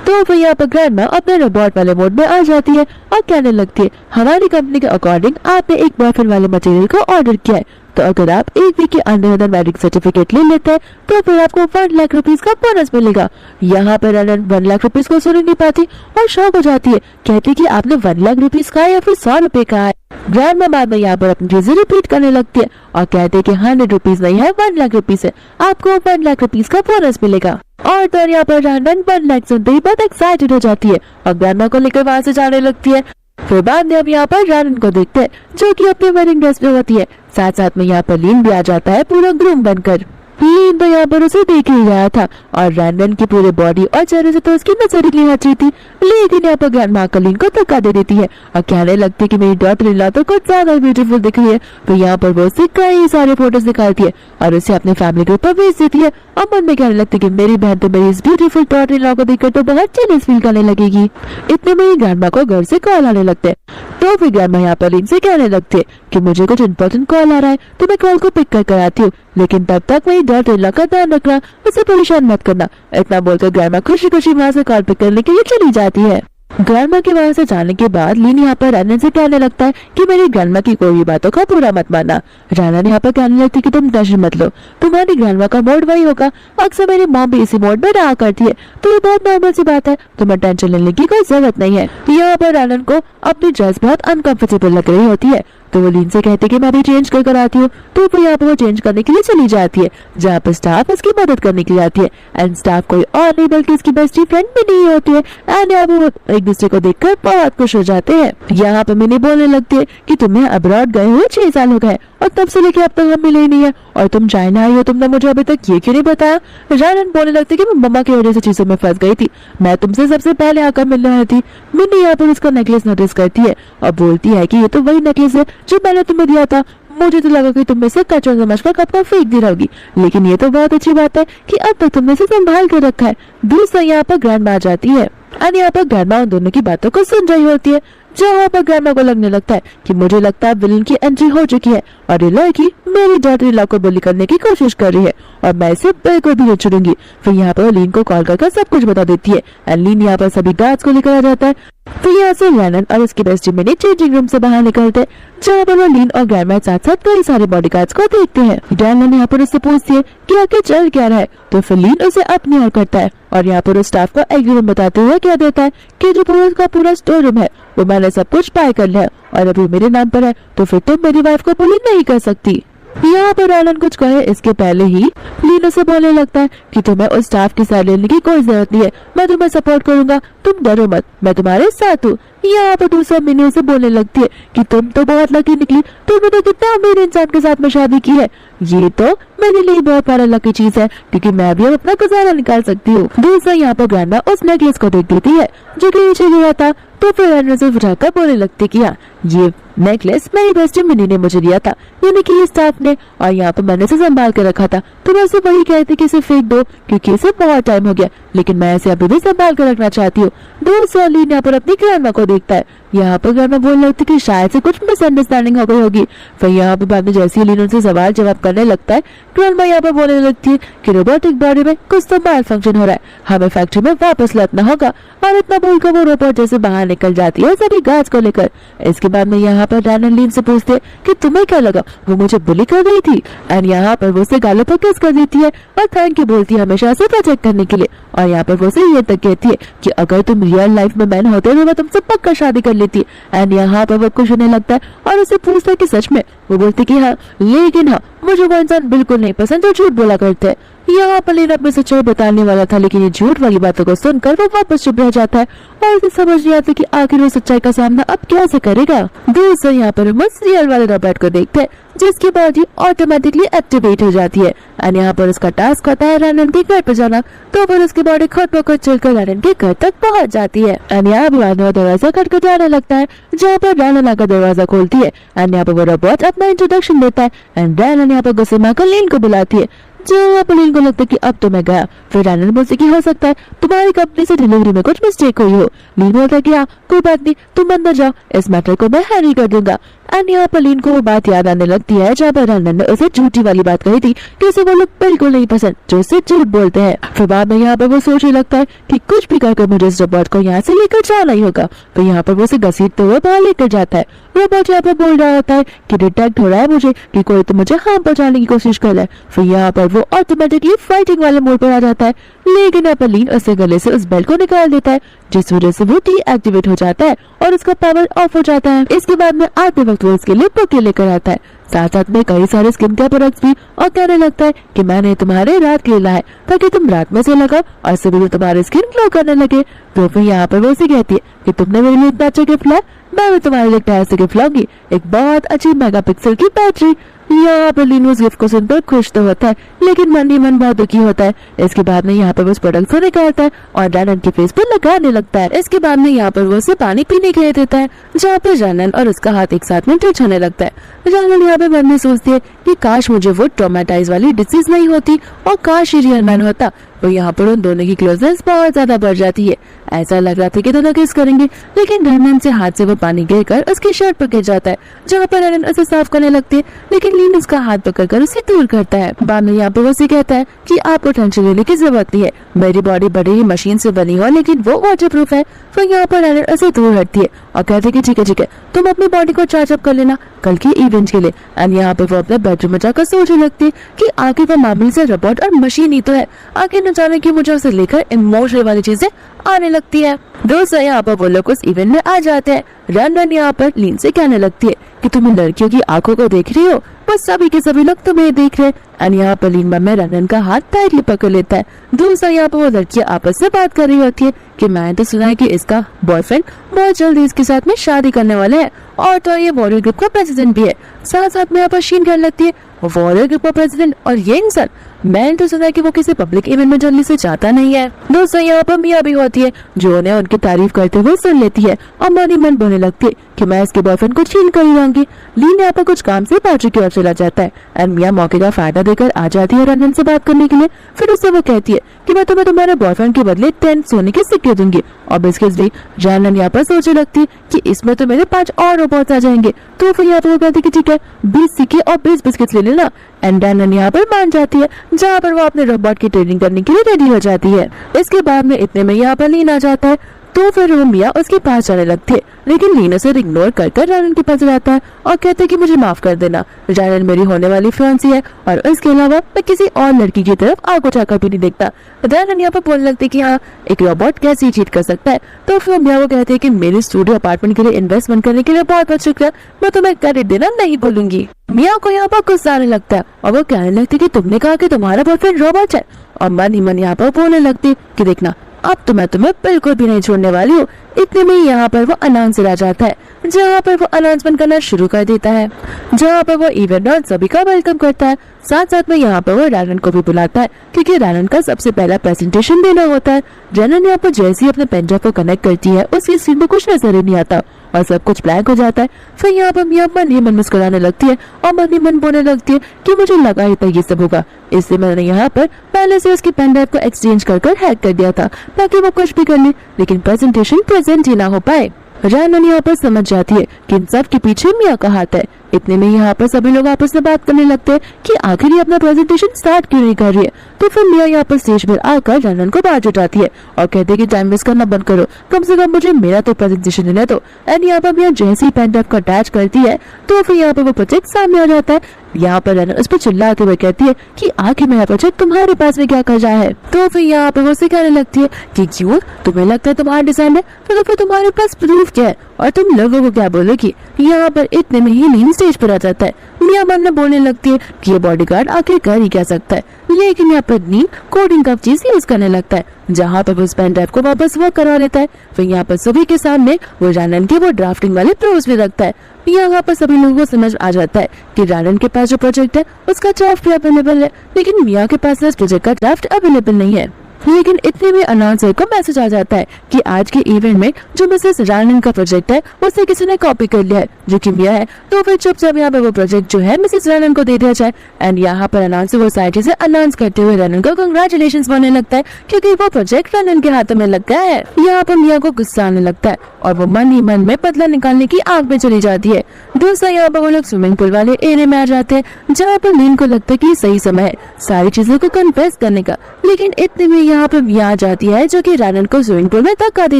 तो फिर यहाँ पर ग्रैंडमा अपने रोबोट वाले मोड में आ जाती है और कहने लगती है हमारी कंपनी के अकॉर्डिंग आपने एक बॉयफ्रेंड वाले मटेरियल का ऑर्डर किया है, तो अगर आप एक वीक के अंदर वेडिंग सर्टिफिकेट ले लेते हैं तो फिर आपको 1 लाख रुपीज का बोनस मिलेगा। यहाँ पर रैनन 1 लाख रुपीज को सुन नहीं पाती और शॉक हो जाती है, कहती कि आपने 1 लाख रुपीज का या फिर 100 रुपए का है। ग्रैंडमा बाद में यहाँ पर अपनी चीजें रिपीट करने लगती है और कहते हैं कि 100 रुपीज नहीं है 1 लाख रुपीज है, आपको 1 लाख रुपीज का बोनस मिलेगा। और तो यहाँ पर रैनन 1 लाख सुनते ही बहुत एक्साइटेड हो जाती है और ग्रैंडमा को लेकर वहाँ से जाने लगती है। फिर बाद में अब यहाँ पर रैनन को देखते हैं जो कि अपनी वेडिंग ड्रेस में होती है। साथ साथ में यहाँ पर लीन भी आ जाता है पूरा ग्रूम बनकर। लीन तो यहाँ पर उसे देख ही रहा था और रैनन की पूरे बॉडी और चेहरे से तो उसकी नजर ही नहीं हटी थी, लेकिन यहाँ पर ग्रैंडमा लीन को धक्का दे देती है और कहने लगती है कि मेरी डॉटर इन लॉ तो कुछ ज्यादा ब्यूटीफुल दिख रही है। तो यहाँ पर वो उसे कई सारे फोटोज दिखाती है और उसे अपने फैमिली ग्रुप पर भेज देती है और मन में कहने लगती है कि मेरी बहन तो मेरी इस ब्यूटीफुल डॉटर इन लॉ को देखकर तो बहुत जेलस फील करने लगेगी। इतने में ही ग्रैंडमा को घर से कॉल आने लगते हैं तो फिर ग्रैंडमा यहाँ पर लीन से कहने लगते है कि मुझे कुछ इम्पोर्टेंट कॉल आ रहा है तो मैं कॉल को पिक कर आती हूँ, लेकिन तब तक मेरी डॉटर इन लॉ का ध्यान रखना, उसे परेशान मत करना। इतना बोलकर ग्रैंडमा खुशी खुशी वहाँ से कॉल पिक करने के लिए चली जाती है। ग्रैंडमा के वहां से जाने के बाद लीन यहाँ पर रैनन से कहने लगता है कि मेरी ग्रैंडमा की कोई भी बातों का पूरा मत मानना। रैनन यहाँ पर कहने लगती है कि तुम टेंशन मत लो, तुम्हारी ग्रैंडमा का मोड वही होगा, अक्सर मेरी मॉम भी इसी मोड में रहा करती है, तो ये बहुत नॉर्मल सी बात है, तुम्हें टेंशन लेने की कोई जरूरत नहीं है। यहाँ पर रैनन को अपनी ड्रेस बहुत अनकंफर्टेबल लग रही होती है तो वो लीन से कहती है कि मैं भी चेंज कर आती हूँ। तो फिर यहाँ पर वो चेंज करने के लिए चली जाती है जहाँ पर स्टाफ उसकी मदद करने के लिए आती है एंड स्टाफ कोई और नहीं बल्कि उसकी बेस्टी फ्रेंड भी नहीं होती है एंड यहाँ पर वो एक दूसरे को देखकर बहुत खुश हो जाते हैं। यहाँ पर मिनी बोलने लगती है कि तुम्हें अब्रॉड गए हुए 6 साल हो गए और तब से लेके अब तक हम मिले ही नहीं है और तुम चाइना आई हो, तुमने मुझे अभी तक ये क्यों नहीं बताया। रैनन बोलने लगती है कि मैं मम्मा की वजह से चीजों में फंस गई थी, मैं तुमसे सबसे पहले आकर मिलने आई थी। मिनी यहाँ पर उसका नेकलेस नोटिस करती है और बोलती है कि ये तो वही नेकलेस है जो मैंने तुम्हें दिया था, मुझे तो लगा कि तुम में से कचरा समझकर कब का फेंक दी रहोगी, लेकिन ये तो बहुत अच्छी बात है कि अब तक तुमने इसे संभाल कर रखा है। दूसरा यहाँ पर ग्रैंडमा आ जाती है और यहाँ पर ग्रैंडमा उन दोनों की बातों को सुन रही होती है। जहाँ पर ग्रैंडमा को लगने लगता है कि मुझे लगता है विलन की एंट्री हो चुकी है और ये लड़की मेरी डॉटर इन लॉ को बुली करने की कोशिश कर रही है और मैं इसे बिल्कुल भी नहीं छोड़ूंगी। फिर यहाँ पर लीन को कॉल करके सब कुछ बता देती है एंड लीन यहाँ पर सभी गार्ड्स को लेकर आ जाता है। फिर यहाँ से रैनन और उसकी बेस्टी मिनी चेंजिंग रूम से बाहर निकलते जहाँ पर वो लीन और ग्रैंडमा साथ साथ कई सारे बॉडीगार्ड्स को देखते हैं। रैनन यहाँ पर उससे पूछती है कि आखिर चल क्या रहा है तो फिर लीन उसे अपनी ओर करता है और यहाँ पर उस स्टाफ को एक रूम बताते हुए क्या देता है कि जो पूरा स्टोर रूम है वो मैंने सब कुछ बाय कर लिया और अभी मेरे नाम पर है, तो फिर तुम मेरी वाइफ को बुली नहीं कर सकती। यहाँ पर रैनन कुछ कहे इसके पहले ही लीन उसे बोलने लगता है कि तुम्हें उस स्टाफ की साइड लेने की कोई जरूरत नहीं है, मैं तुम्हें सपोर्ट करूंगा, तुम डरो मत, मैं तुम्हारे साथ हूँ। यहाँ पर दूसरा मिनी उसे बोलने लगती है कि तुम तो बहुत लकी निकली, तुमने तो कितना अमीर इंसान के साथ में शादी की है, ये तो मेरे लिए बहुत बड़ा लकी चीज है क्योंकि मैं भी अब अपना गुजारा निकाल सकती हूँ। दूसरा यहाँ पर ग्रैंडमा उस नेकलेस को देख देती है जो कि नीचे गिरा था तो फिर रैनन से उठाकर बोलने लगती कि हाँ ये नेकलेस मेरी बेस्टी मिनी ने मुझे दिया था, यानी कि ये स्टाफ ने, और यहाँ पर मैंने इसे संभाल कर रखा था, तो मैं उसे वही कहती कि इसे फेंक दो क्योंकि इसे बहुत टाइम हो गया, लेकिन मैं इसे अभी भी संभाल कर रखना चाहती हूँ। दूसरा लीन यहाँ पर अपनी ग्रैंडमा को देखता है। यहाँ पर ग्रैंडमा बोलने लगती कि शायद से कुछ मिसअंडरस्टैंडिंग हो गई होगी। फिर यहाँ पर बाद में जैसे ही लीन उनसे सवाल जवाब करने लगता है ग्रैंडमा यहाँ पर बोलने लगती है कि रोबोटिक बॉडी में कुछ तो माल फंक्शन हो रहा है, हमें फैक्ट्री में वापस लौटना होगा। और इतना बोलकर वो रोबोट जैसे बाहर निकल जाती है सभी गार्ड्स को लेकर। इसके बाद में यहाँ पर रैनन लीन से पूछते कि तुम्हें क्या लगा वो मुझे बुली कर रही थी, एंड यहाँ पर वो उसे गालों पर किस कर देती है और थैंक यू बोलती है हमेशा से प्रोटेक्ट करने के लिए। और यहाँ पर वो उसे ये तक कहती है कि अगर तुम रियल लाइफ में मैन होते तो मैं तुमसे पक्का शादी कर लेती। एंड यहाँ पर वो खुश होने लगता है और उसे पूछता है कि सच में, वो बोलती कि हाँ, लेकिन हाँ मुझे वो इंसान बिल्कुल नहीं पसंद जो झूठ बोला करते हैं। यहाँ पर लीन अपनी सच्चाई बताने वाला था, लेकिन ये झूठ वाली बातों को सुनकर वो वापस चुप रह जाता है और उसे समझ नहीं आता कि आखिर वो सच्चाई का सामना अब कैसे करेगा। दूसरे यहाँ पर हम सीरियल वाले रॉबर्ट को देखते हैं जिसकी बॉडी ऑटोमेटिकली एक्टिवेट हो जाती है और यहाँ पर उसका टास्क होता है रनन के घर पर जाना। तो फिर उसकी बॉडी खुद ब खुद चलकर रनन के घर तक पहुंच जाती है और यहाँ पर रनन दरवाजा खटखटाने लगता है, जहाँ पर रनन आकर दरवाजा खोलती है और यहाँ पर वो रोबोट अपना इंट्रोडक्शन देता है एंड रनन यहाँ पर गुस्से में आकर लीन को बुलाती है। जो लीन को लगता है कि अब तो मैं गया। फिर रनन बोलती कि हो सकता है तुम्हारी कंपनी से डिलीवरी में कुछ मिस्टेक हुई हो। लीन बोलता है कि हाँ कोई बात नहीं, तुम अंदर जाओ, इस मैटर को मैं हैंडल कर दूंगा। एंड यहाँ पर लीन को वो बात याद आने लगती है जहाँ पर रनन ने उसे झूठी वाली बात कही थी कि उसे वो लोग बिल्कुल नहीं पसंद जो उसे झूठ बोलते हैं। फिर बाद में यहाँ पर वो सोचने लगता है कि कुछ भी करके मुझे इस रोबोट को यहाँ से लेकर जाना ही होगा। तो यहाँ पर वो उसे घसीटते हुए बाहर लेकर जाता है। रोबोट यहाँ पर बोल रहा होता है कि डिटेक्ट हो रहा है मुझे कि कोई तो मुझे हार्म पहुंचाने की कोशिश कर रहा है। फिर यहाँ पर वो ऑटोमेटिकली फाइटिंग वाले मोड पर आ जाता है, लेकिन यहाँ पर लीन उससे गले से उस बेल को निकाल देता है जिस वजह से वो डीएक्टिवेट हो जाता है और उसका पावर ऑफ हो जाता है। इसके बाद में आते वक्त वो उसके लिए बुके लेकर आता है, साथ साथ में कई सारे स्किन केयर प्रोडक्ट्स भी, और कहने लगता है कि मैंने तुम्हारे रात के लिए लाया ताकि तुम रात में से लगाओ और सुबह में तुम्हारी स्किन ग्लो करने लगे। तो फिर यहाँ पर वो उसे कहती है कि तुमने मेरे लिए इतना अच्छा गिफ्ट लाया, मैं भी तुम्हारे लिए टायर से गिफ्ट लाऊंगी, एक बहुत अच्छी मेगापिक्सल की बैटरी। यहाँ पर लीन उस गिफ्ट को सुनकर खुश तो होता है लेकिन मन ही मन बहुत दुखी होता है। इसके बाद में यहाँ पर वो उस प्रोडक्ट को निकालता है और रनन के फेस पर लगाने लगता है। इसके बाद में यहाँ पर वो उसे पानी पीने के लिए देता है, जहाँ पर रनन और उसका हाथ एक साथ में टच होने लगता है। रनन यहाँ पे मन में सोचती है कि काश मुझे वो ट्रॉमेटाइज वाली डिसीज नहीं होती और काश ही रियल मैन होता। तो यहाँ पर उन दोनों की क्लोजनेस बहुत ज्यादा बढ़ जाती है। ऐसा लग रहा था कि दोनों किस करेंगे, लेकिन रनन से हाथ से वो पानी गिरकर उसकी शर्ट पर गिर जाता है, जहाँ पर रनन उसे साफ करने लगती है, लेकिन लीन उसका हाथ पकड़कर उसे दूर करता है। बाद में यहाँ पर वो उसे कहता है कि आपको टेंशन लेने की जरूरत नहीं है, मेरी बॉडी बड़ी ही मशीन से बनी हो लेकिन वो वाटर प्रूफ है। फिर यहाँ पर रनन उसे दूर हटती है और कहती है कि ठीक है तुम अपनी बॉडी को चार्ज अप कर लेना कल के इवेंट के लिए। एंड यहाँ पर वो अपने बेडरूम में जाकर सोचने लगती है कि आखिर वो मामूली से रोबोट और मशीन ही तो है, आखिर न जाने की मुझे उसे लेकर इमोशनल वाली चीजें आने लगती है। दोस्तों यहाँ पर वो लोग उस इवेंट में आ जाते हैं। रनन यहाँ पर लीन से कहने लगती है कि तुम इन लड़कियों की आंखों को देख रही हो, बस सभी के सभी लोग तुम्हें देख रहे हैं। एंड यहाँ पर लीन में रनन का हाथ टाइटली पकड़ लेता है। दोस्तों यहाँ पर वो लड़कियां आपस में बात कर रही होती है कि मैंने तो सुना है कि इसका बॉयफ्रेंड बहुत जल्दी इसके साथ में शादी करने वाला है और तो ये वॉरियर ग्रुप का प्रेसिडेंट भी है। साथ साथ में यहाँ पर शीन करने लगती है वॉरियर ग्रुप का प्रेसिडेंट और ये इंसान, मैंने तो सुना है कि वो किसी पब्लिक इवेंट में जल्दी से जाता नहीं है। दोस्तों यहाँ पर मिया भी होती है जो उन्हें उनकी तारीफ करते हुए सुन लेती है और मन ही मन बोलने लगती है कि मैं इसके बॉयफ्रेंड को छीन कर ही लाऊंगी। लीन यहाँ पर कुछ काम से पार्टी की ओर चला जाता है एंड मिया मौके का फायदा देकर आ जाती है रनन से बात करने के लिए। फिर उससे वो कहती है कि मैं तुम्हें तुम्हारे बॉयफ्रेंड के बदले 10 सोने के सिक्के दूंगी और बिस्किट्स भी। रनन यहाँ पर सोचने लगती है कि इसमें तो मेरे 5 और रोबोट्स आ जाएंगे। तो फिर यहाँ पर वो कहती है कि ठीक है 20 सिक्के और 20 बिस्किट्स ले लेना। एंड रनन यहाँ पर मान जाती है, जहाँ पर वो अपने रोबोट की ट्रेनिंग करने के लिए रेडी हो जाती है। इसके बाद में इतने में यहाँ पर लीन आ जाता है, तो फिर वो मिया उसके पास जाने लगती है, लेकिन लीन उसे इग्नोर कर रनन के पास जाता है और कहते हैं कि मुझे माफ कर देना, रनन मेरी होने वाली फियांसी है और इसके अलावा मैं किसी और लड़की की तरफ आंख उठाकर भी नहीं देखता। रनन यहाँ पर बोलने लगती है कि हाँ एक रोबोट कैसे चीट कर सकता है। तो फिर मिया वो कहते हैं कि मेरे स्टूडियो अपार्टमेंट के लिए इन्वेस्टमेंट करने के लिए बहुत बहुत शुक्रिया, मैं तुम्हें क्रेडिट देना नहीं भूलूंगी। मिया को यहाँ पर गुस्सा आने लगता है और वो कहने लगती है कि तुमने कहा कि तुम्हारा बॉयफ्रेंड रोबोट है, और मन ही मन यहाँ पर बोलने लगती है कि देखना अब तो मैं तुम्हें बिल्कुल भी नहीं छोड़ने वाली हूँ। इतने में यहाँ पर वो अनाउंसर आ जाता है, जहाँ पर वो अनाउंसमेंट करना शुरू कर देता है, जहाँ पर वो इवेंट और सभी का वेलकम करता है। साथ साथ में यहाँ पर वो रनन को भी बुलाता है क्योंकि रनन का सबसे पहला प्रेजेंटेशन देना होता है। रनन यहाँ पर जैसे ही अपने पेन को कनेक्ट करती है उसकी स्क्रीन पर कुछ नजर ही नहीं आता और सब कुछ ब्लैंक हो जाता है। फिर यहाँ पर मिया मन ही मन मुस्कुराने लगती है और मन ही मन बोलने लगती है कि मुझे लगा ही था ये सब होगा, इसलिए मैंने यहाँ पर पहले से उसकी पेन ड्राइव को एक्सचेंज कर हैक कर दिया था ताकि वो कुछ भी कर ले लेकिन प्रेजेंटेशन प्रेजेंट ही ना हो पाए। रनन यहाँ पर समझ जाती है कि इन सब के पीछे मिया का हाथ है। इतने में यहाँ पर सभी लोग आपस में बात करने लगते हैं कि आखिर ये अपना प्रेजेंटेशन स्टार्ट क्यों नहीं कर रही है। तो फिर मिया यहाँ पर स्टेज पर आकर रनन को बात उठाती है और कहती है कि टाइम वेस्ट करना बंद करो, कम से कम मुझे मेरा तो प्रेजेंटेशन देना। तो एंड यहाँ पर मिया जैसे ही पेन ड्राइव को अटैच करती है तो फिर यहाँ पर वो प्रोजेक्ट सामने आ जाता है। यहाँ पर रनन उस पर चिल्लाते हुए कहती है कि आखिर मेरा प्रोजेक्ट तुम्हारे पास में क्या कर रहा है। तो फिर यहाँ पर वो कहने लगती है कि क्यों तुम्हें लगता है तुम्हारा डिजाइन है, तो फिर तुम्हारे पास प्रूफ क्या है और तुम लोगों को क्या बोलोगी। यहाँ पर इतने में ही लीन स्टेज पर आ जाता है। मिया मन में बोलने लगती है कि ये बॉडीगार्ड आखिर कर ही क्या सकता है, लेकिन यहाँ पर लीन कोडिंग का चीज यूज करने लगता है, जहाँ पर वो उस पेन ड्राइव को वापस वर्क करा लेता है। फिर यहाँ पर सभी के सामने वो रानन के वो ड्राफ्टिंग वाले प्रोज भी रखता है। यहाँ पर सभी लोगों को समझ आ जाता है कि रानन के पास जो प्रोजेक्ट है उसका ड्राफ्ट भी अवेलेबल है, लेकिन मिया के पास इस प्रोजेक्ट का ड्राफ्ट अवेलेबल नहीं है। लेकिन इतने में अनाउंसर को मैसेज आ जाता है कि आज के इवेंट में जो मिसेस रानन का प्रोजेक्ट है उसे किसी ने कॉपी कर लिया है, जो कि मिया है। तो फिर चुपचाप यहाँ पे वो प्रोजेक्ट जो है मिसेस रानन को दे दिया जाए। एंड यहाँ पर अनाउंसर वो साइड से अनाउंस करते हुए रानन को कंग्रेचुलेशंस बोलने लगता है, क्योंकि वो प्रोजेक्ट रानन के हाथों में लग गया है। यहाँ पर मिया को गुस्सा आने लगता है और वो मन ही मन में बदला निकालने की आग में चली जाती है। दूसरा यहाँ पर वो लोग स्विमिंग पूल वाले एरिया में आ जाते हैं, जहाँ पर लीन को लगता है कि सही समय है सारी चीजों को कन्फेस करने का। लेकिन इतने में यहाँ पर मिया आ जाती है, जो कि रानन को स्विमिंग पूल में धक्का दे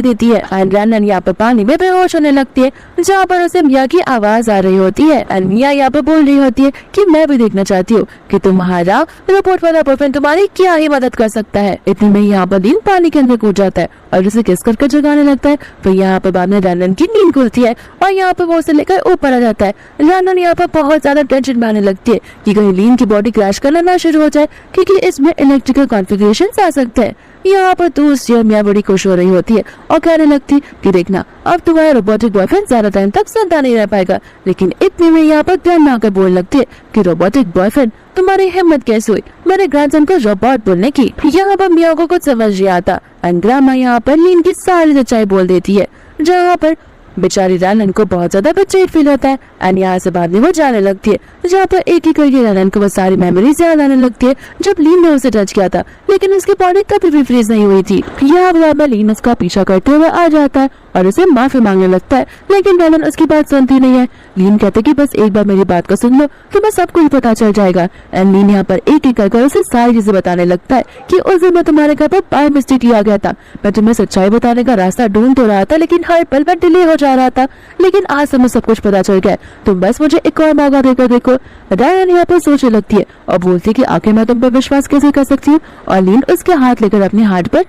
देती है। एंड रानन यहाँ पर पानी में बेहोश होने लगती है, जहाँ पर उसे मिया की आवाज आ रही होती है। एंड मिया यहाँ पर बोल रही होती है कि मैं भी देखना चाहती हूँ कि तुम्हारा रोबोट वाला बॉयफ्रेंड तुम्हारी क्या ही मदद कर सकता है। इतने में यहाँ पर लीन पानी के अंदर कूद जाता है और उसे किस करके जगाने लगता है। फिर यहाँ पर बाद में रानन की नींद खुलती है और यहाँ पर वो उसे लेकर ऊपर आ जाता है। रानन यहाँ पर बहुत ज्यादा टेंशन में आने लगती है कि कहीं लीन की बॉडी क्रैश करना ना शुरू हो जाए, क्योंकि इसमें इलेक्ट्रिकल कॉन्फ़िगरेशंस आ सकते हैं। यहाँ पर दूसरी मिया बड़ी खुश हो रही होती है और कहने लगती कि देखना अब तुम्हारा रोबोटिक बॉयफ्रेंड ज्यादा टाइम तक जिंदा नहीं रह पाएगा। लेकिन इतने में यहाँ पर ग्रैंड आकर बोलने लगती है कि रोबोटिक बॉयफ्रेंड तुम्हारी हिम्मत कैसे हुई मेरे ग्रैंडसन को रोबोट बोलने की। यहाँ पर मिया को कुछ समझ नहीं आता। ग्रामा यहाँ पर लीन की सारी सच्चाई बोल देती है, जहाँ पर बेचारी रानन को बहुत ज्यादा बेचैन फील होता है। एंड यहाँ से बाद में वो जाने लगती है, जहाँ पर एक एक करके रानन को वो सारी मेमोरीज याद आने लगती है जब लीन ने उसे टच किया था, लेकिन उसकी बॉडी कभी भी फ्रीज नहीं हुई थी। यहाँ पर लीन उसका पीछा करते हुए आ जाता है और उसे माफी मांगने लगता है, लेकिन रानन उसकी बात सुनती नहीं है। लीन कहते कि बस एक बार मेरी बात को सुन लो तो मैं सब कुछ पता चल जाएगा। एंड लीन यहाँ पर एक एक कर उसे सारी चीजें बताने लगता है कि उस दिन मैं तुम्हारे घर पर बाय मिस्टेक आ गया था। मैं तुम्हें सच्चाई बताने का रास्ता ढूंढ तो रहा था, लेकिन हर पल में डिले हो जा रहा था, लेकिन आज समय सब कुछ पता चल गया। तुम बस मुझे एक और मौका देकर देखो। रानन यहाँ पर सोचने लगती है और बोलती है कि आखिर मैं तुम पर विश्वास कैसे कर सकती हूँ। और लीन उसके हाथ लेकर अपने हाथ पर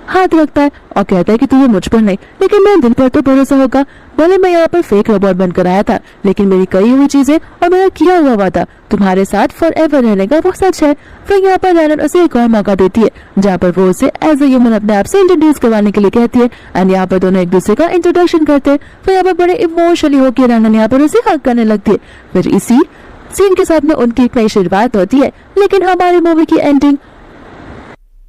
हाथ रखता है और कहता है कि तुझे मुझ पर नहीं लेकिन मेरे दिल पर तो भरोसा होगा। भले मैं यहाँ पर फेक रोबोट बनकर आया था, लेकिन मेरी कई हुई चीजें और मेरा किया हुआ वादा तुम्हारे साथ फॉरएवर रहने का वो सच है। फिर यहाँ पर रानन उसे एक और मौका देती है, जहाँ पर वो उसे एज ए ह्यूमन अपने आप से इंट्रोड्यूस करवाने के लिए कहती है। एंड यहाँ पर दोनों एक दूसरे का इंट्रोडक्शन करते हैं। फिर यहाँ पर बड़े इमोशनली होकर रानन यहाँ पर उसे हक करने लगती है। फिर इसी सीन के साथ में उनकी एक नई शुरुआत होती है। लेकिन हमारी मूवी की एंडिंग